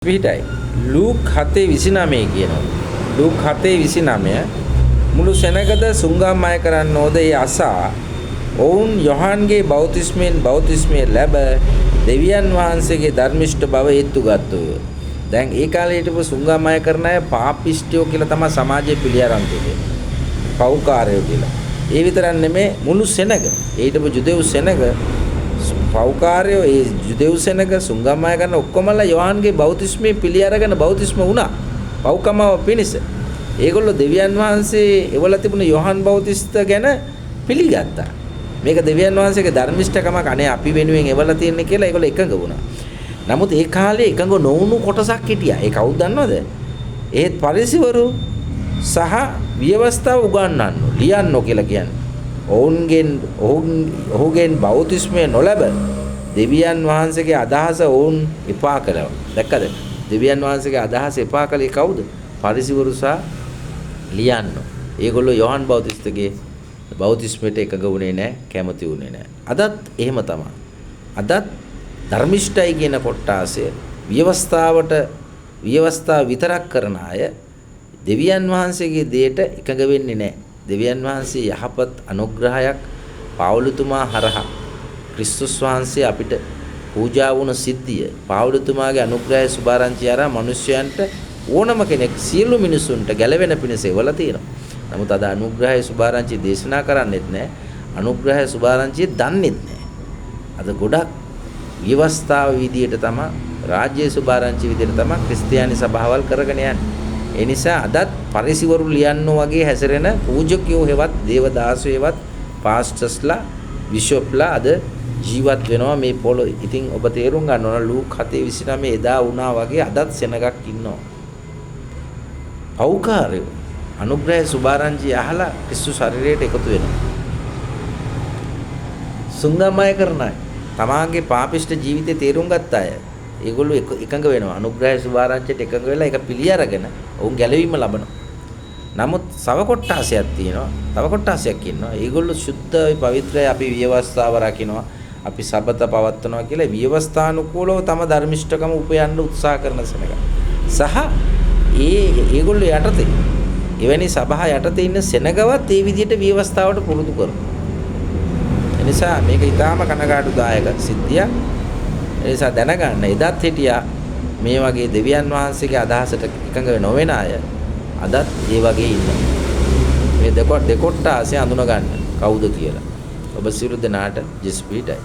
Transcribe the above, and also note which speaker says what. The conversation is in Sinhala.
Speaker 1: පිටයි ලූක් 7:29 කියනවා. ලූක් 7:29 මුළු සෙනගද සුංගාමය කරන්නෝද ඒ අසා ඔවුන් යොහන්ගේ බෞතිස්මය ලැබ දෙවියන් වහන්සේගේ ධර්මිෂ්ඨ බව හේතු ගත්තෝය. දැන් ඒ කාලේ හිටපු සුංගාමය කරන අය පාපිෂ්ඨයෝ කියලා තමයි සමාජයේ පිළි අරන් තිබෙන්නේ. පව්කාරයෝ කියලා. ඒ විතරක් නෙමෙයි මුළු සෙනග. ඒ හිටපු ජුදෙව් සෙනග පෞකාරයෝ ඒ ජුදෙව් සෙනග සුංගාමය කරන ඔක්කොමලා යොහන්ගේ බෞතිස්මේ පිළි අරගෙන බෞතිස්ම වුණා. පෞකමව පිණිස. ඒගොල්ලෝ දෙවියන් වහන්සේ එවල තිබුණ යොහන් බෞතිස්ත ගැන පිළිගත්තා. මේක දෙවියන් වහන්සේගේ ධර්මිෂ්ඨකමක් අනේ අපි වෙනුවෙන් එවල තියෙන්නේ කියලා ඒගොල්ලෝ එකඟ වුණා. නමුත් ඒ කාලේ එකඟ නොවුණු කොටසක් හිටියා. ඒ කවුද දන්නවද? ඒත් පරිසිවරු සහ ව්‍යවස්ථාව උගන්වන්නෝ ලියන්නෝ කියලා කියන්නේ. ඔහුගෙන් බෞතිස්මය නොලැබ දෙවියන් වහන්සේගේ අදහස ඔවුන් එපා කළා. දැක්කද? දෙවියන් වහන්සේගේ අදහස එපා කළේ කවුද? පරිසිවරු සහ ලියන්නෝ. ඒගොල්ලෝ යොහන් බෞතිස්තගේ බෞතිස්මයට එකඟ වුණේ නැහැ, කැමති වුණේ නැහැ. අදත් එහෙම තමයි. අදත් ධර්මිෂ්ඨයි කියන කොටාසය ව්‍යවස්ථාව විතරක් කරන අය දෙවියන් වහන්සේගේ දෙයට එකඟ වෙන්නේ නැහැ. දෙවියන් වහන්සේ යහපත් අනුග්‍රහයක් පාවුලතුමා හරහා ක්‍රිස්තුස් වහන්සේ අපිට පූජා වුණ සිද්ධිය පාවුලතුමාගේ අනුග්‍රහය සුභාරංචිය අරා මිනිස්යන්ට ඕනම කෙනෙක් සියලු මිනිසුන්ට ගැලවෙන පිණිස එවලා තියෙනවා. නමුත් අද අනුග්‍රහය සුභාරංචිය දේශනා කරන්නෙත් නැහැ. අනුග්‍රහය සුභාරංචිය දන්නෙත් නැහැ. අද ගොඩක් ව්‍යවස්ථාව විදියට තමයි රාජ්‍ය සුභාරංචි විදියට තමයි ක්‍රිස්තියානි සභාවල් කරගෙන යන්නේ. ඒ නිසා අදත් පරිසිවරු ලියන්නෝ වගේ හැසිරෙන පූජකයෝ හෙවත් දේවදාසයෝ හෙවත් පාස්ටර්ස්ලා බිෂොප්ලා අද ජීවත් වෙනවා මේ පොළොවේ. ඉතින් ඔබ තේරුම් ගන්න ඕන ලූක් 7:29 එදා වුණා වගේ අදත් සෙනගක් ඉන්නවා. පෞකාරයෝ අනුග්‍රහය සුභාරංචි අහලා ක්‍රිස්තු ශරීරයට එකතු වෙනවා. සුංගාමය කරන අය තමාගේ පාපිෂ්ඨ ජීවිතේ තේරුම් ගත්ත අය ඒගොල්ලෝ එකඟ වෙනවා. අනුග්‍රහය සුභාරංචියට එකඟ වෙලා ඒක පිළි අරගෙන ඔවුන් ගැලවීම ලබනවා. නමුත් සව කොට්ටාසයක් තියෙනවා. තව කොට්ටාසයක් ඉන්නවා. ඒගොල්ලෝ සුද්ධයි පවිත්‍රයි අපි ව්‍යවස්ථාව රකින්නවා. අපි සබත පවත්වනවා කියලා ව්‍යවස්ථානුකූලව තම ධර්මිෂ්ඨකම උපයන්න උත්සාහ කරන සෙනග. සහ ඒගොල්ලෝ යටතේ එවැනි සභා යටතේ ඉන්න සෙනගවත් ඒ විදිහට ව්‍යවස්ථාවට පුරුදු කරනවා. ඒ නිසා මේක ඊටාම කනගාටුදායක සිද්ධියක්. ඒ නිසා දැනගන්න එදත් හිටියා මේ වගේ දෙවියන් වහන්සේගේ අදහසට එකඟ නොවන අය අදත් ඒ වගේ ඉන්නවා. මේ දෙකොට්ටාසේ අඳුන ගන්න කවුද කියලා. ඔබ සියලු දෙනාට ජෙස් පීටයි.